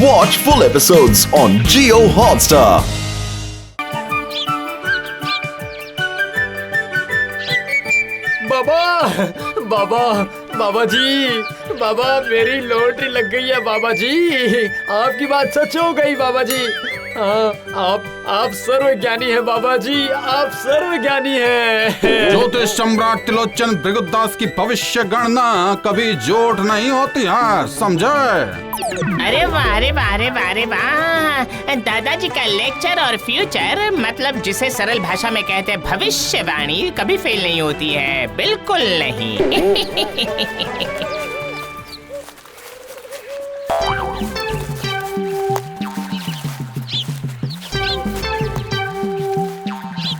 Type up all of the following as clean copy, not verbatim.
Watch full episodes on Jio Hotstar. बाबा जी, बाबा मेरी lottery लग गई है बाबा जी। आपकी बात सच हो गई बाबा जी। आप सर्वज्ञानी हैं बाबा जी, आप सर्वज्ञानी हैं। ज्योतिष सम्राट त्रिलोचन भृगुदास की भविष्य गणना कभी जोट नहीं होती है, समझे? अरे वाह, अरे वाह, अरे वाह, अरे वाह। दादाजी का लेक्चर और फ्यूचर, मतलब जिसे सरल भाषा में कहते हैं भविष्यवाणी, कभी फेल नहीं होती है, बिल्कुल नहीं।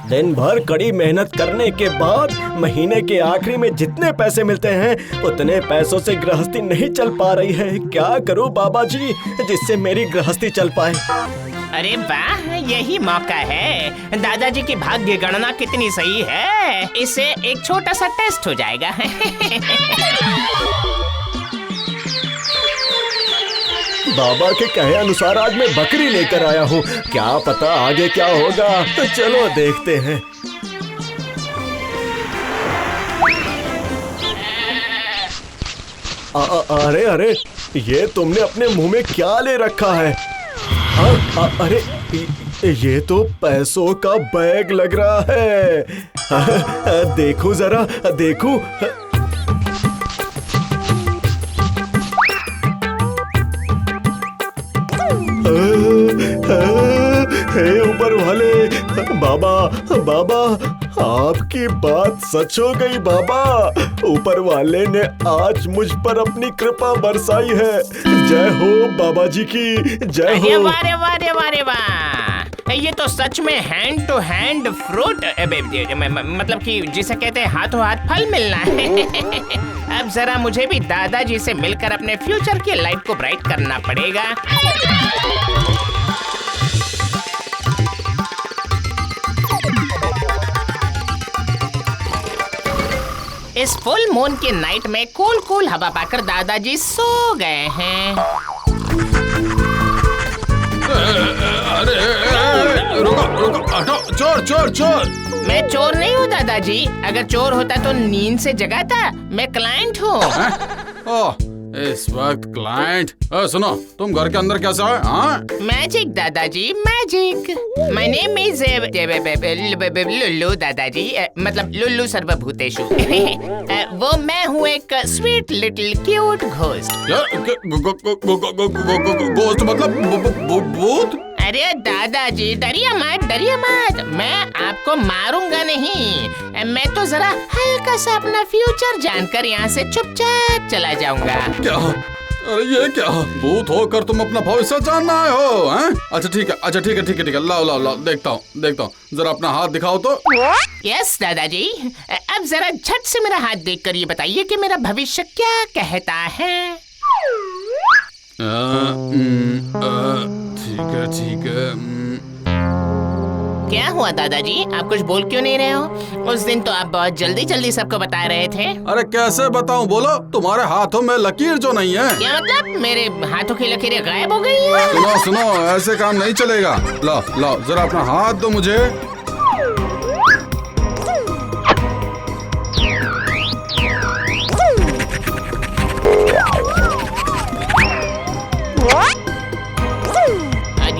दिन भर कड़ी मेहनत करने के बाद महीने के आखिरी में जितने पैसे मिलते हैं उतने पैसों से गृहस्थी नहीं चल पा रही है। क्या करूं बाबा जी जिससे मेरी गृहस्थी चल पाए? अरे वाह, यही मौका है। दादाजी की भाग्य गणना कितनी सही है, इससे एक छोटा सा टेस्ट हो जाएगा। बाबा के कहे अनुसार आज मैं बकरी लेकर आया हूँ। क्या पता आगे क्या होगा, तो चलो देखते हैं। अरे अरे, ये तुमने अपने मुंह में क्या ले रखा है? अरे ये तो पैसों का बैग लग रहा है। देखो जरा, देखो। हे ऊपर वाले, बाबा बाबा आपकी बात सच हो गई बाबा। ऊपर वाले ने आज मुझ पर अपनी कृपा बरसाई है। जय हो बाबा जी की, जय हो। वारे वारे वारे वाह, ये तो सच में हैंड टू हैंड फ्रूट, मतलब कि जिसे कहते हैं हाथों हाथ फल मिलना है। अब जरा मुझे भी दादाजी से मिलकर अपने फ्यूचर की लाइफ को ब्राइट करना पड़ेगा। इस फुल मून की नाइट में कूल कूल हवा पाकर दादाजी सो गए हैं। अरे रुको, हटो, चोर चोर चोर। मैं चोर नहीं हूँ दादाजी, अगर चोर होता तो नींद से जगाता। मैं क्लाइंट हूँ। इस वक्त क्लाइंट? सुनो, तुम घर के अंदर कैसे आए? हाँ? मैजिक दादाजी, magic. My name is Lulu दादाजी, मतलब लुल्लू सर्वभूतेषु। वो मैं हूँ एक sweet little cute ghost. Ghost मतलब भूत? अरे दादाजी डरिए मत, डरिए मत, मैं आपको मारूंगा नहीं। मैं तो जरा हल्का सा अपना फ्यूचर जानकर यहाँ से चुपचाप चला जाऊंगा। क्या? अरे ये क्या? भूत होकर तुम अपना भविष्य जानना आए हो? हैं? अच्छा ठीक है, अच्छा ठीक है, ठीक है, ठीक है। लाओ, देखता हूँ। जरा अपना हाथ दिखाओ तो। यस दादाजी, अब जरा झट से मेरा हाथ देखकर ये बताइए कि मेरा भविष्य क्या कहता है। ठीक है। क्या हुआ दादाजी, आप कुछ बोल क्यों नहीं रहे हो? उस दिन तो आप बहुत जल्दी सबको बता रहे थे। अरे कैसे बताऊं, बोलो। तुम्हारे हाथों में लकीर जो नहीं है। क्या मतलब? मेरे हाथों की लकीरें गायब हो गई हैं? सुनो, ऐसे काम नहीं चलेगा। लाओ, जरा अपना हाथ दो मुझे।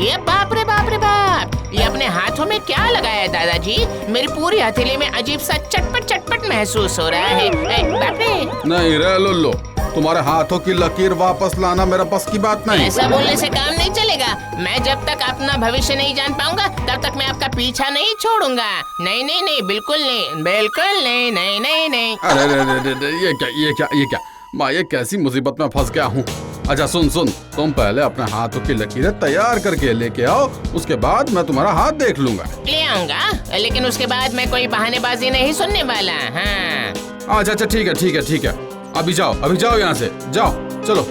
ये बाप रे बाप, ये अपने हाथों में क्या लगाया है दादाजी? मेरी पूरी हथेली में अजीब सा चटपट महसूस हो रहा है। बाप रे। नहीं रे लुल्लू, तुम्हारे हाथों की लकीर वापस लाना मेरा बस की बात नहीं। ऐसा बोलने से काम नहीं चलेगा। मैं जब तक अपना भविष्य नहीं जान पाऊंगा तब तक मैं आपका पीछा नहीं छोड़ूंगा। नहीं, बिल्कुल नहीं। अरे ये क्या माँ, ये कैसी मुसीबत में फंस गया हूँ। अच्छा सुन, तुम पहले अपने हाथों की लकीरें तैयार करके लेके आओ, उसके बाद मैं तुम्हारा हाथ देख लूंगा। ले आऊंगा, लेकिन उसके बाद मैं कोई बहानेबाजी नहीं सुनने वाला। हाँ। अच्छा ठीक है। अभी जाओ यहाँ से, जाओ, चलो।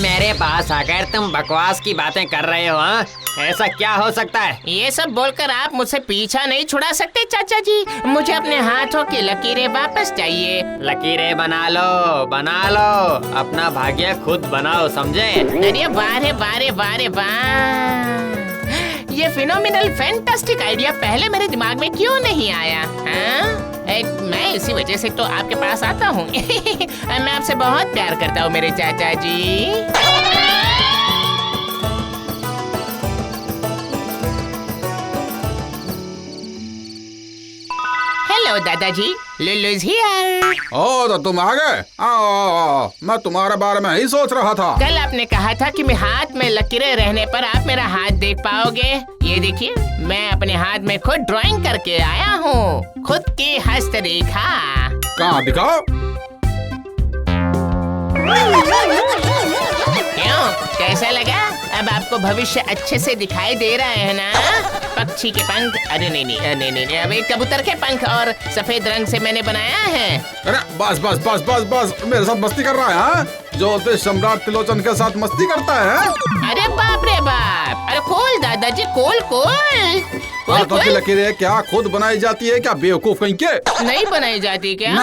मेरे पास आकर तुम बकवास की बातें कर रहे हो? ऐसा क्या हो सकता है? ये सब बोलकर आप मुझसे पीछा नहीं छुड़ा सकते चाचा जी। मुझे अपने हाथों की लकीरें वापस चाहिए। लकीरें बना लो, अपना भाग्य खुद बनाओ, समझे? अरे वाह रे वाह रे वाह रे वाह, ये फिनोमिनल फैंटास्टिक आइडिया पहले मेरे दिमाग में क्यों नहीं आया? मैं इसी वजह से तो आपके पास आता हूँ। मैं आपसे बहुत प्यार करता हूँ मेरे चाचा जी। हेलो दादाजी, लुल्लू's here। ओ तो तुम आ गए? आओ, मैं तुम्हारे बारे में ही सोच रहा था। कल आपने कहा था कि मैं हाथ में लकीरें रहने पर आप मेरा हाथ देख पाओगे। ये देखिए, मैं अपने हाथ में खुद ड्राइंग करके आया हूँ, खुद की हस्तरेखा। कहाँ दिखाओ? क्यों, कैसा लगा? अब आपको भविष्य अच्छे से दिखाई दे रहा है ना? पक्षी के पंख, अरे नहीं, अब एक कबूतर के पंख और सफेद रंग से मैंने बनाया है। अरे बस, मेरे साथ मस्ती कर रहा है, हाँ? जो सम्राट त्रिलोचन के साथ मस्ती करता है। अरे बाप रे बाप, अरे खोल दादाजी, खोल। हाथों की लकीरें क्या खुद बनाई जाती है क्या, बेवकूफ कहीं के? नहीं बनाई जाती क्या?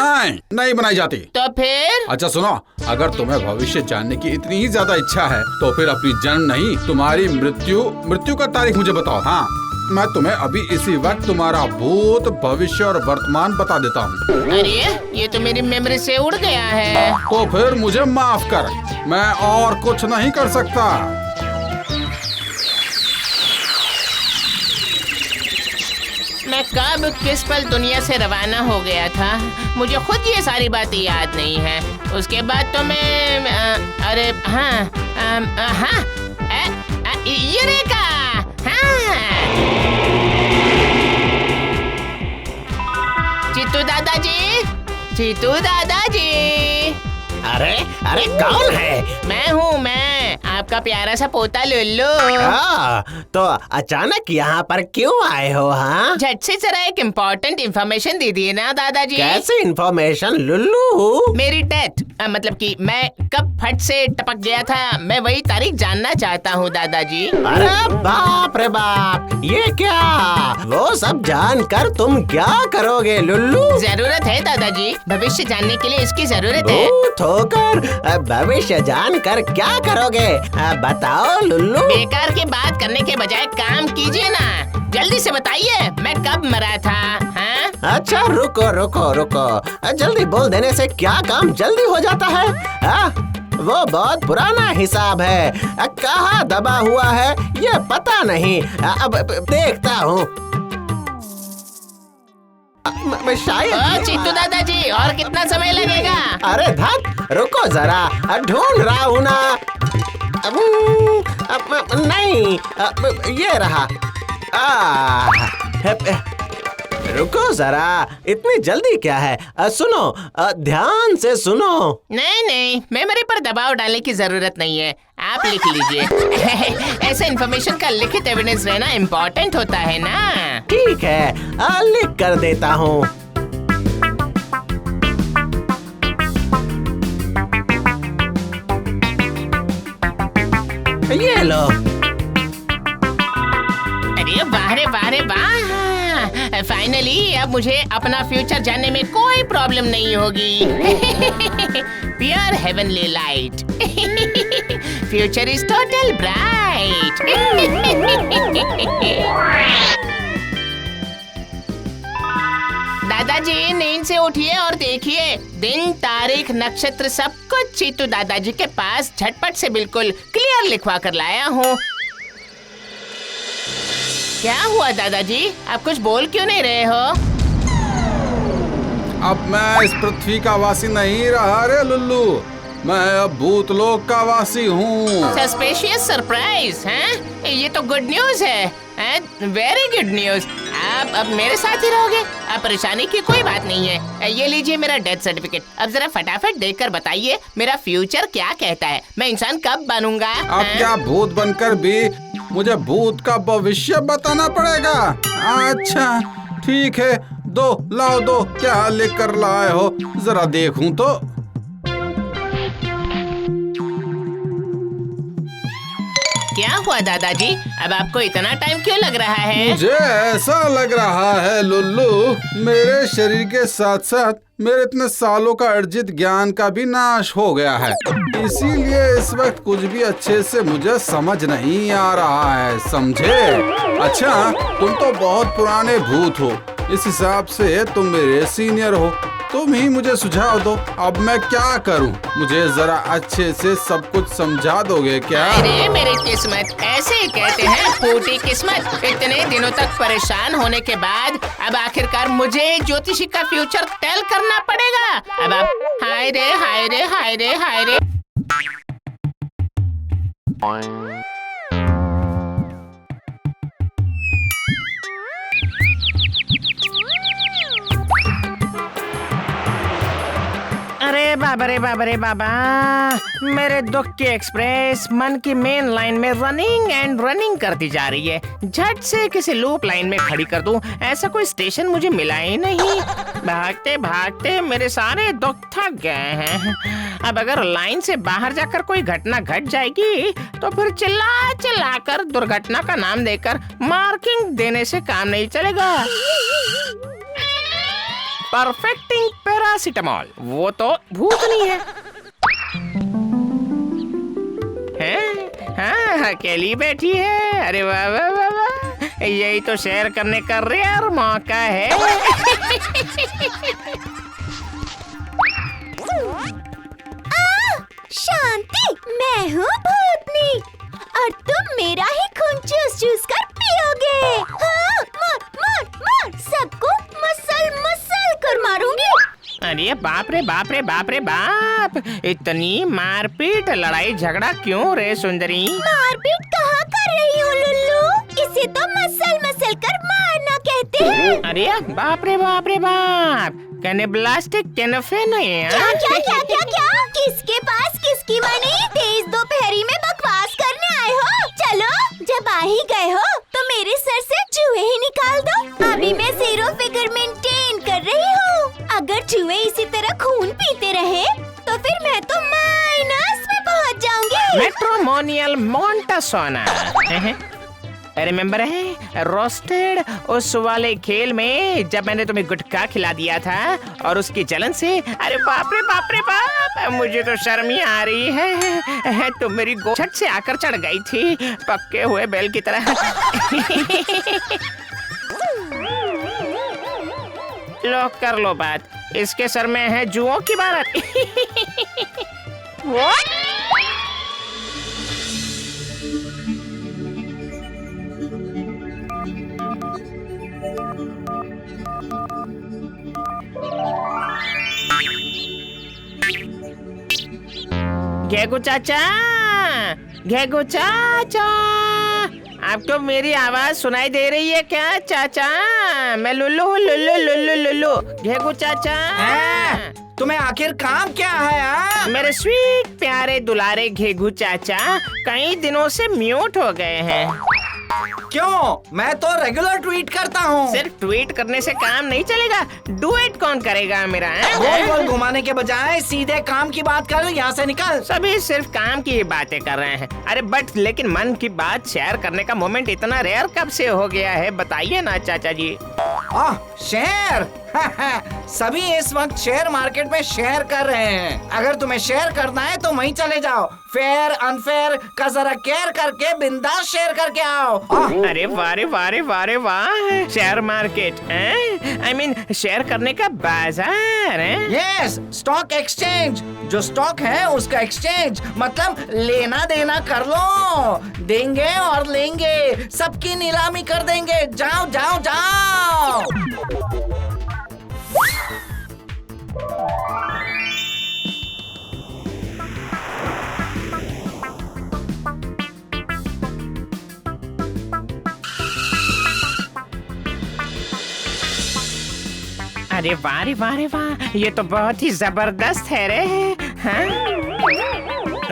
नहीं बनाई जाती। तो फिर? अच्छा सुनो, अगर तुम्हें भविष्य जानने की इतनी ही ज्यादा इच्छा है तो फिर अपनी जन्म नहीं, तुम्हारी मृत्यु का तारीख मुझे बताओ। हाँ, मैं तुम्हें अभी इसी वक्त तुम्हारा भूत, भविष्य और वर्तमान बता देता हूँ। अरे ये तो मेरी मेमोरी से उड़ गया है। तो फिर मुझे माफ कर, मैं और कुछ नहीं कर सकता। मैं कब किस पल दुनिया से रवाना हो गया था, मुझे खुद ये सारी बातें याद नहीं है। उसके बाद तो मैं अरे हाँ, यूरेका, हाँ। चीतू दादाजी। अरे कौन है? मैं आपका प्यारा सा पोता लुल्लू। तो अचानक यहाँ पर क्यों आए हो? हाँ, झट से जरा एक इम्पोर्टेंट इन्फॉर्मेशन दे दिए ना दादाजी। कैसी इन्फॉर्मेशन लुल्लू? मेरी डेथ, मतलब कि मैं कब फट से टपक गया था, मैं वही तारीख जानना चाहता हूँ दादाजी। अरे बाप रे बाप, ये क्या? वो सब जानकर तुम क्या करोगे लुल्लू? जरूरत है दादाजी, भविष्य जानने के लिए इसकी जरूरत है। ठोकर, भविष्य जानकर क्या करोगे? बताओ लुल्लू। बेकार की बात करने के बजाय काम कीजिए ना, जल्दी से बताइए मैं कब मरा था? हाँ? अच्छा रुको, जल्दी बोल देने से क्या काम जल्दी हो जाता है? वो बहुत पुराना हिसाब है, कहाँ दबा हुआ है ये पता नहीं। अब देखता हूँ, शायद। चित्तू दादाजी, और कितना समय लगेगा? अरे धत, रुको जरा, ढूंढ रहा हूँ ना। नहीं, ये रहा। रुको जरा, इतनी जल्दी क्या है? सुनो, ध्यान से सुनो। नहीं, मेमोरी पर दबाव डालने की जरूरत नहीं है, आप लिख लीजिए। ऐसे इन्फॉर्मेशन का लिखित एविडेंस रहना इम्पोर्टेंट होता है ना। ठीक है, लिख कर देता हूँ। ये लो। अरे वाह रे वाह, फाइनली अब मुझे अपना फ्यूचर जानने में कोई प्रॉब्लम नहीं होगी। Pure heavenly light. Future is total bright. दादाजी नींद से उठिए और देखिए, दिन, तारीख, नक्षत्र सब कुछ चीतू दादाजी के पास झटपट से बिल्कुल क्लियर लिखवा कर लाया हूँ। क्या हुआ दादाजी, आप कुछ बोल क्यों नहीं रहे हो? अब मैं इस पृथ्वी का वासी नहीं रहा रे लुल्लू, मैं अब भूतलोक का वासी हूँ। सस्पिशियस सरप्राइज, हैं? ये तो गुड न्यूज है, वेरी गुड न्यूज। आप अब मेरे साथ ही रहोगे, अब परेशानी की कोई बात नहीं है। ये लीजिए मेरा डेथ सर्टिफिकेट। अब जरा फटाफट देखकर बताइए मेरा फ्यूचर क्या कहता है, मैं इंसान कब बनूंगा? अब क्या भूत बनकर भी मुझे भूत का भविष्य बताना पड़ेगा? अच्छा ठीक है, लाओ दो, क्या लेकर लाए हो जरा देखूं तो। क्या हुआ दादाजी? अब आपको इतना टाइम क्यों लग रहा है? मुझे ऐसा लग रहा है लुल्लू, मेरे शरीर के साथ साथ मेरे इतने सालों का अर्जित ज्ञान का भी नाश हो गया है, इसीलिए इस वक्त कुछ भी अच्छे से मुझे समझ नहीं आ रहा है, समझे? अच्छा, तुम तो बहुत पुराने भूत हो, इस हिसाब से तुम मेरे सीनियर हो, तुम ही मुझे सुझाव दो, अब मैं क्या करूं? मुझे जरा अच्छे से सब कुछ समझा दोगे क्या? अरे मेरी किस्मत, ऐसे ही कहते हैं फूटी किस्मत। इतने दिनों तक परेशान होने के बाद अब आखिरकार मुझे ज्योतिषी का फ्यूचर टेल करना पड़ेगा। अब आप हाय रे हाय रे हाय रे हाय रे। अरे बाबा रे बाबा रे बाबा, मेरे दुख की एक्सप्रेस मन की मेन लाइन में रनिंग एंड रनिंग करती जा रही है। झट से किसी लूप लाइन में खड़ी कर दूं, ऐसा कोई स्टेशन मुझे मिला ही नहीं। भागते भागते मेरे सारे दुख थक गए हैं। अब अगर लाइन से बाहर जाकर कोई घटना घट जाएगी तो फिर चिल्ला चिल्ला कर दुर्घटना का नाम देकर मार्किंग देने से काम नहीं चलेगा। परफेक्टिंग पैरासिटामॉल, वो तो भूत नहीं है। हाँ, अकेली बैठी है। अरे वाह वाह वाह वाह, यही तो शेयर करने का रेयर मौका है। शांति, मैं हूँ भूतनी और तुम मेरा ही खून चूस चूस कर पियोगे। हाँ, मार मार मार, सबको मसल मसल कर मारूंगी। अरे बाप रे बाप रे बाप रे बाप, इतनी मारपीट लड़ाई झगड़ा क्यों रे सुंदरी? मारपीट कहाँ कर रही हूँ लुल्लू, इसे तो मसल मसल कर मारना कहते हैं। अरे बाप रे बाप रे बाप, कैनिबलिस्टिक कैनफे नहीं है। क्या क्या क्या क्या क्या? किसके पास किसकी मनी? तेज दोपहरी में बकवास करने आए हो? चलो, जब आ ही गए हो तो मेरे सर से चूहे ही निकाल दो। अभी मैं जीरो फिगर मेंटेन कर रही हूँ। अगर चूहे इसी तरह खून पीते रहे तो फिर मैं तो माइनस में पहुँच जाऊंगी। मैट्रिमोनियल मोंटासोना। रिमेम्बर है रोस्टेड, उस वाले खेल में जब मैंने तुम्हें गुटखा खिला दिया था और उसकी जलन से, अरे बाप रे बाप रे बाप, मुझे तो शर्म ही आ रही है। तुम मेरी गोछट से आकर चढ़ गई थी पक्के हुए बैल की तरह। लो कर लो बात, इसके सर में है जुओं की बारात। घेगू चाचा, घेगू चाचा, आपको मेरी आवाज सुनाई दे रही है क्या चाचा? मैं लुल्लू हूँ, लुल्लू लुल्लू लुल्लू। घेगू चाचा, तुम्हें आखिर काम क्या है? मेरे स्वीट प्यारे दुलारे घेगू चाचा कई दिनों से म्यूट हो गए हैं। क्यों? मैं तो रेगुलर ट्वीट करता हूँ। सिर्फ ट्वीट करने से काम नहीं चलेगा, डुएट कौन करेगा मेरा? गोल गोल घुमाने के बजाय सीधे काम की बात कर, यहाँ से निकल। सभी सिर्फ काम की बातें कर रहे हैं। अरे बट लेकिन मन की बात शेयर करने का मोमेंट इतना रेयर कब से हो गया है, बताइए ना चाचा जी। शेयर सभी इस वक्त शेयर मार्केट में शेयर कर रहे हैं। अगर तुम्हें शेयर करना है तो वहीं चले जाओ। फेयर अनफेयर का जरा केयर करके बिंदास शेयर करके आओ। अरे वारे वारे वारे वाह, share market, I mean share करने का बाजार है। Yes, stock exchange. जो स्टॉक है उसका एक्सचेंज, मतलब लेना देना कर लो। देंगे और लेंगे, सबकी नीलामी कर देंगे। जाओ जाओ जाओ। अरे वाह रे वाह रे वाह, ये तो बहुत ही जबरदस्त है रे। हाँ?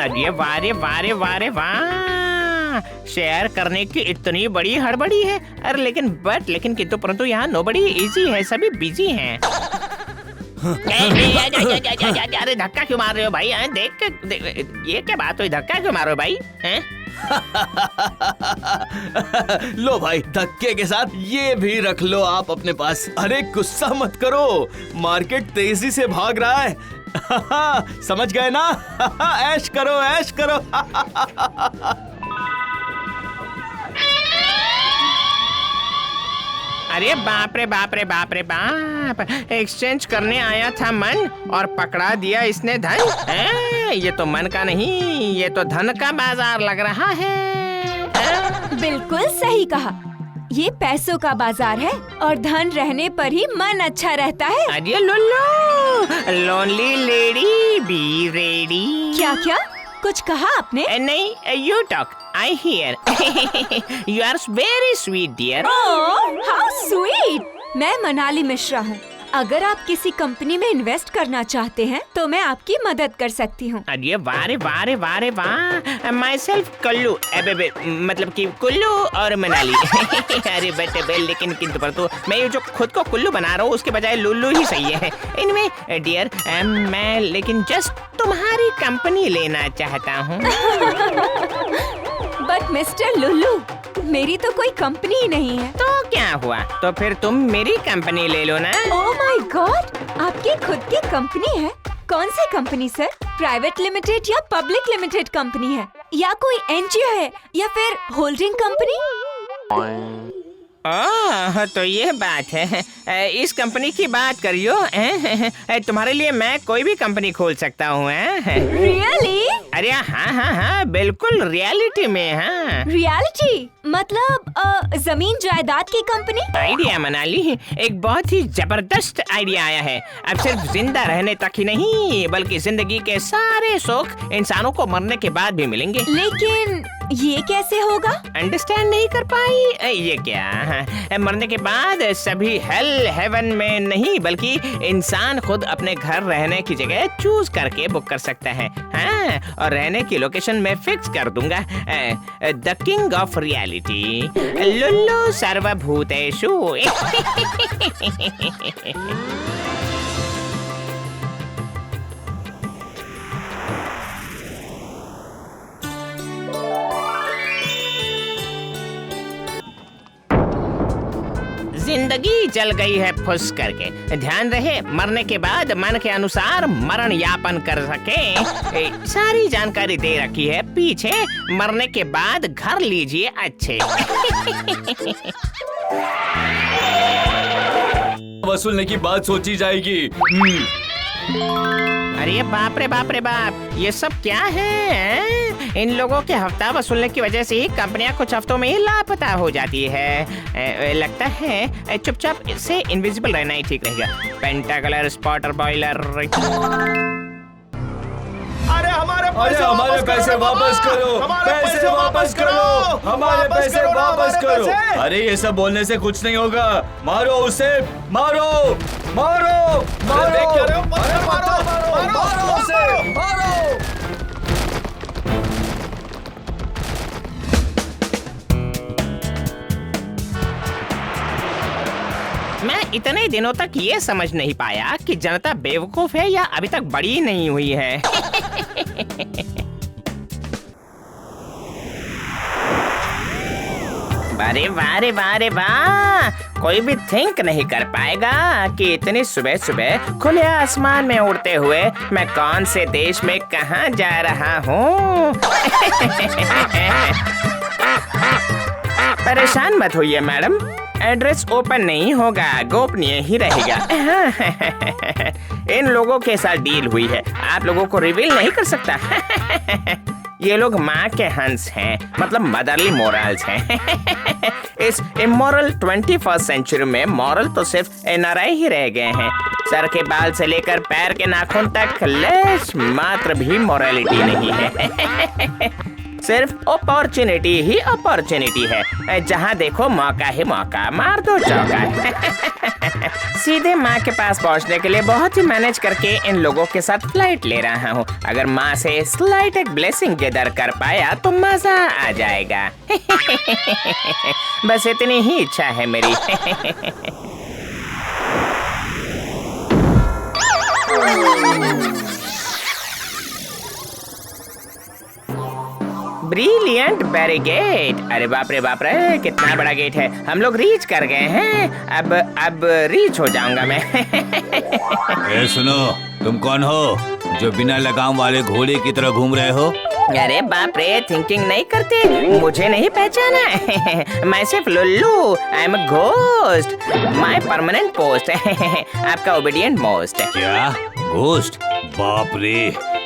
अरे वाह रे वाह रे वाह रे वाह, शेयर करने की इतनी बड़ी हड़बड़ी है। अरे लेकिन किंतु परंतु यहाँ नोबडी इजी है, सभी बिजी हैं। अरे धक्का क्यों मार रहे हो भाई? देख ये क्या बात हुई, धक्का क्यों मार रहे हो भाई? लो भाई, धक्के के साथ ये भी रख लो आप अपने पास। अरे गुस्सा मत करो, मार्केट तेजी से भाग रहा है। समझ गए ना? ऐश करो, ऐश करो। अरे बाप रे बाप रे बाप रे बाप, एक्सचेंज करने आया था मन और पकड़ा दिया इसने धन। ये तो मन का नहीं, ये तो धन का बाजार लग रहा है। बिल्कुल सही कहा, ये पैसों का बाजार है और धन रहने पर ही मन अच्छा रहता है। अरे Lullu, lonely lady be ready. क्या क्या कुछ कहा आपने? नहीं, you talk, I hear. You are very sweet dear. Oh, how sweet. मैं मनाली मिश्रा हूँ। अगर आप किसी कंपनी में इन्वेस्ट करना चाहते हैं तो मैं आपकी मदद कर सकती हूँ। अरे वाह रे वाह रे वाह रे वाह। माई सेल्फ कुल्लू, मतलब कि कुल्लू और मनाली। अरे बेटे लेकिन किंतु पर तो मैं ये जो खुद को कुल्लू बना रहा हूँ उसके बजाय लुल्लू ही सही है। इनमें डियर मैं लेकिन जस्ट तुम्हारी कंपनी लेना चाहता हूँ। बट मिस्टर लुल्लू, मेरी तो कोई कंपनी ही नहीं है। तो क्या हुआ, तो फिर तुम मेरी कंपनी ले लो ना। ओह माय गॉड, आपकी खुद की कंपनी है? कौन सी कंपनी सर? प्राइवेट लिमिटेड या पब्लिक लिमिटेड कंपनी है या कोई एनजीओ है या फिर होल्डिंग कंपनी? ओह, तो ये बात है। इस कंपनी की बात करियो। तुम्हारे लिए मैं कोई भी कंपनी खोल सकता हूँ। रियली? अरे हाँ, बिल्कुल रियलिटी में। हाँ, रियलिटी मतलब जमीन जायदाद की कंपनी? आइडिया मनाली, एक बहुत ही जबरदस्त आइडिया आया है। अब सिर्फ जिंदा रहने तक ही नहीं बल्कि जिंदगी के सारे सुख इंसानों को मरने के बाद भी मिलेंगे। लेकिन ये कैसे होगा? अंडरस्टैंड नहीं कर पाई? ये क्या, मरने के बाद सभी हेल हेवन में नहीं बल्कि इंसान खुद अपने घर रहने की जगह चूज करके बुक कर सकता है। हाँ, और रहने की लोकेशन मैं फिक्स कर दूंगा। The king of reality, Lulu सर्वभूतेषु। जिंदगी जल गई है फुस करके। ध्यान रहे, मरने के बाद मन के अनुसार मरण यापन कर सके। सारी जानकारी दे रखी है पीछे। मरने के बाद घर लीजिए अच्छे। वसूलने की बात सोची जाएगी। अरे बाप रे बाप रे बाप, ये सब क्या है? इन लोगों के हफ्ता वसूलने की वजह से ही कंपनियां कुछ हफ्तों में ही लापता हो जाती है। लगता है चुपचाप से इनविजिबल रहना ही ठीक रहेगा। पेंटाकलर स्पॉटर बॉयलर। अरे हमारे पैसे वापस करो, पैसे वापस करो, हमारे पैसे वापस करो। अरे ये सब बोलने से कुछ नहीं होगा। मारो उसे, मारो मारो मारो, मारो उसे, मारो। मैं इतने दिनों तक ये समझ नहीं पाया कि जनता बेवकूफ है या अभी तक बड़ी नहीं हुई है। अरे वाह रे वाह रे वाह, कोई भी थिंक नहीं कर पाएगा कि इतनी सुबह सुबह खुले आसमान में उड़ते हुए मैं कौन से देश में कहां जा रहा हूँ। परेशान मत होइए मैडम, एड्रेस ओपन नहीं होगा, गोपनीय ही रहेगा। इन लोगों के साथ डील हुई है, आप लोगों को रिवील नहीं कर सकता। ये लोग माँ के हंस हैं, मतलब मदरली मोरल्स हैं। इस इमोरल 21st सेंचुरी में मॉरल तो सिर्फ एनआरआई ही रह गए हैं। सर के बाल से लेकर पैर के नाखून तक लेस मात्र भी मोरालिटी नहीं है। सिर्फ अपॉर्चुनिटी ही अपॉर्चुनिटी है। जहाँ देखो मौका ही मौका, मार दो चौका। सीधे माँ के पास पहुँचने के लिए बहुत ही मैनेज करके इन लोगों के साथ फ्लाइट ले रहा हूँ। अगर माँ से स्लाइट एक ब्लेसिंग गेदर कर पाया तो मजा आ जाएगा। बस इतनी ही इच्छा है मेरी। Brilliant barricade. अरे बाप रे कितना बड़ा गेट है। हम लोग रीच कर गए हैं। अब रीच हो जाऊंगा मैं। ए सुनो, तुम कौन हो जो बिना लगाम वाले घोड़े की तरह घूम रहे हो? अरे बाप रे, थिंकिंग नहीं करते, मुझे नहीं पहचाना। मैं सिर्फ Lullu, I am ghost, my permanent post. आपका ओबीडियंट मोस्ट। क्या घोस्ट? बाप रे,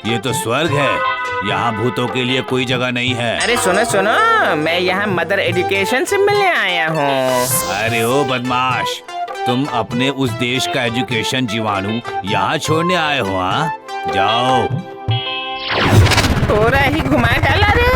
ये तो स्वर्ग है। यहाँ भूतों के लिए कोई जगह नहीं है। अरे सुनो, मैं यहाँ मदर एजुकेशन से मिलने आया हूँ। अरे ओ बदमाश, तुम अपने उस देश का एजुकेशन जीवाणु यहाँ छोड़ने आए हो? हाँ, जाओ। पूरा ही घुमा डाला रे।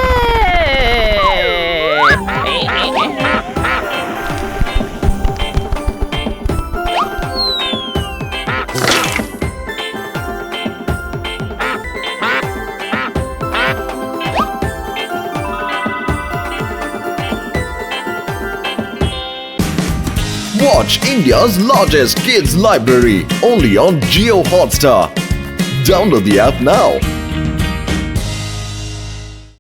Watch India's largest kids library only on Jio Hotstar. Download the app now.